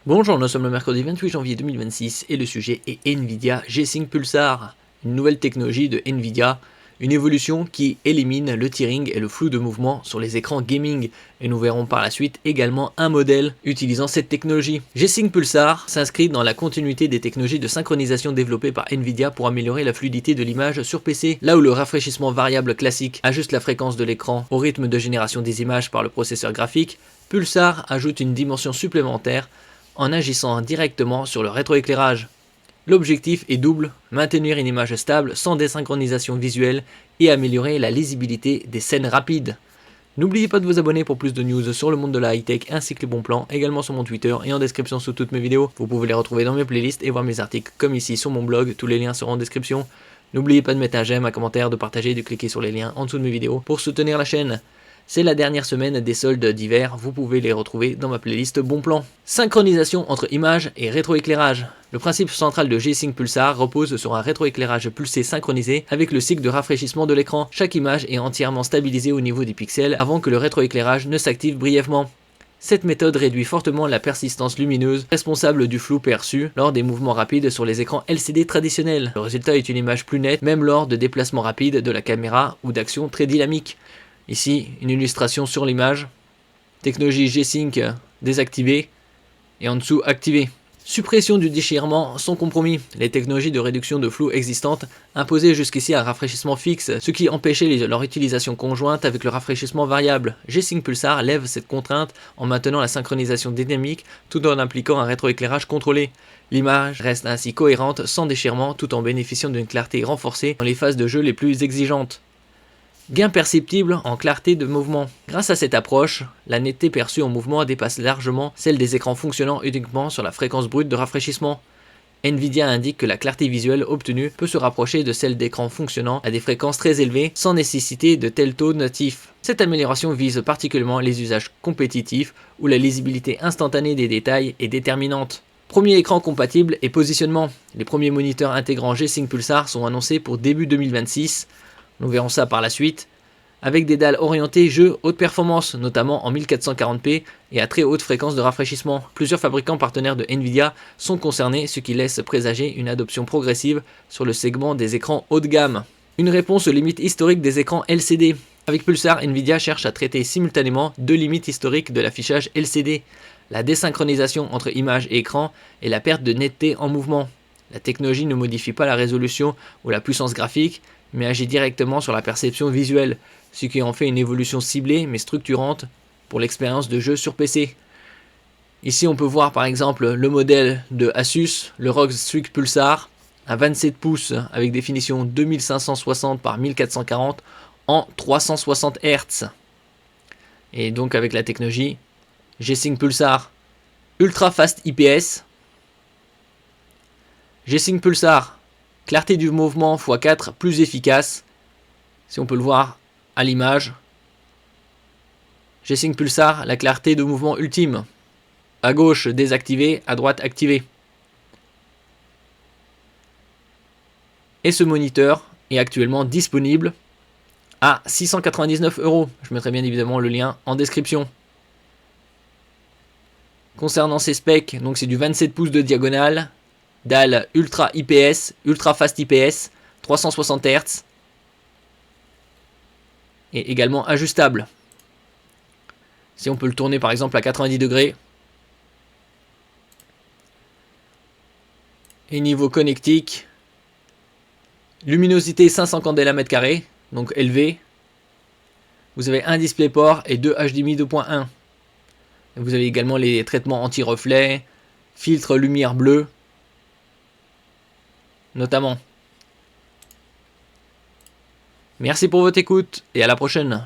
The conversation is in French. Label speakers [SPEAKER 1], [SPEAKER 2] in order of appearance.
[SPEAKER 1] Bonjour, nous sommes le mercredi 28 janvier 2026 et le sujet est Nvidia G-Sync Pulsar, une nouvelle technologie de Nvidia, une évolution qui élimine le tearing et le flou de mouvement sur les écrans gaming, et nous verrons par la suite également un modèle utilisant cette technologie. G-Sync Pulsar s'inscrit dans la continuité des technologies de synchronisation développées par Nvidia pour améliorer la fluidité de l'image sur PC. Là où le rafraîchissement variable classique ajuste la fréquence de l'écran au rythme de génération des images par le processeur graphique, Pulsar ajoute une dimension supplémentaire en agissant directement sur le rétroéclairage. L'objectif est double, maintenir une image stable sans désynchronisation visuelle et améliorer la lisibilité des scènes rapides. N'oubliez pas de vous abonner pour plus de news sur le monde de la high-tech ainsi que les bons plans, également sur mon Twitter et en description sous toutes mes vidéos. Vous pouvez les retrouver dans mes playlists et voir mes articles comme ici sur mon blog, tous les liens seront en description. N'oubliez pas de mettre un j'aime, un commentaire, de partager et de cliquer sur les liens en dessous de mes vidéos pour soutenir la chaîne. C'est la dernière semaine des soldes d'hiver, vous pouvez les retrouver dans ma playlist Bon Plan. Synchronisation entre image et rétroéclairage. Le principe central de G-Sync Pulsar repose sur un rétroéclairage pulsé synchronisé avec le cycle de rafraîchissement de l'écran. Chaque image est entièrement stabilisée au niveau des pixels avant que le rétroéclairage ne s'active brièvement. Cette méthode réduit fortement la persistance lumineuse responsable du flou perçu lors des mouvements rapides sur les écrans LCD traditionnels. Le résultat est une image plus nette même lors de déplacements rapides de la caméra ou d'actions très dynamiques. Ici, une illustration sur l'image, technologie G-Sync désactivée et en dessous activée. Suppression du déchirement sans compromis. Les technologies de réduction de flou existantes imposaient jusqu'ici un rafraîchissement fixe, ce qui empêchait leur utilisation conjointe avec le rafraîchissement variable. G-Sync Pulsar lève cette contrainte en maintenant la synchronisation dynamique tout en appliquant un rétroéclairage contrôlé. L'image reste ainsi cohérente sans déchirement tout en bénéficiant d'une clarté renforcée dans les phases de jeu les plus exigeantes. Gain perceptible en clarté de mouvement. Grâce à cette approche, la netteté perçue en mouvement dépasse largement celle des écrans fonctionnant uniquement sur la fréquence brute de rafraîchissement. Nvidia indique que la clarté visuelle obtenue peut se rapprocher de celle d'écrans fonctionnant à des fréquences très élevées sans nécessiter de tels taux natifs. Cette amélioration vise particulièrement les usages compétitifs où la lisibilité instantanée des détails est déterminante. Premier écran compatible et positionnement. Les premiers moniteurs intégrant G-Sync Pulsar sont annoncés pour début 2026. Nous verrons ça par la suite, avec des dalles orientées jeu haute performance, notamment en 1440p et à très haute fréquence de rafraîchissement. Plusieurs fabricants partenaires de Nvidia sont concernés, ce qui laisse présager une adoption progressive sur le segment des écrans haut de gamme. Une réponse aux limites historiques des écrans LCD. Avec Pulsar, Nvidia cherche à traiter simultanément deux limites historiques de l'affichage LCD, la désynchronisation entre image et écran et la perte de netteté en mouvement. La technologie ne modifie pas la résolution ou la puissance graphique, mais agit directement sur la perception visuelle, ce qui en fait une évolution ciblée mais structurante pour l'expérience de jeu sur PC. Ici on peut voir par exemple le modèle de Asus, le ROG Strix Pulsar, à 27 pouces avec définition 2560 par 1440 en 360 Hz. Et donc avec la technologie G-Sync Pulsar Ultra Fast IPS, G-Sync Pulsar clarté du mouvement x4 plus efficace, si on peut le voir à l'image. G-Sync Pulsar, la clarté de mouvement ultime. À gauche désactivé, à droite activé. Et ce moniteur est actuellement disponible à 699 €. Je mettrai bien évidemment le lien en description. Concernant ses specs, donc c'est du 27 pouces de diagonale, dalle Ultra IPS, Ultra Fast IPS, 360 Hz et également ajustable. Si on peut le tourner par exemple à 90 degrés. Et niveau connectique, luminosité 500 candela mètre carré, donc élevé. Vous avez un DisplayPort et deux HDMI 2.1. Vous avez également les traitements anti-reflet, filtre lumière bleue, notamment. Merci pour votre écoute et à la prochaine.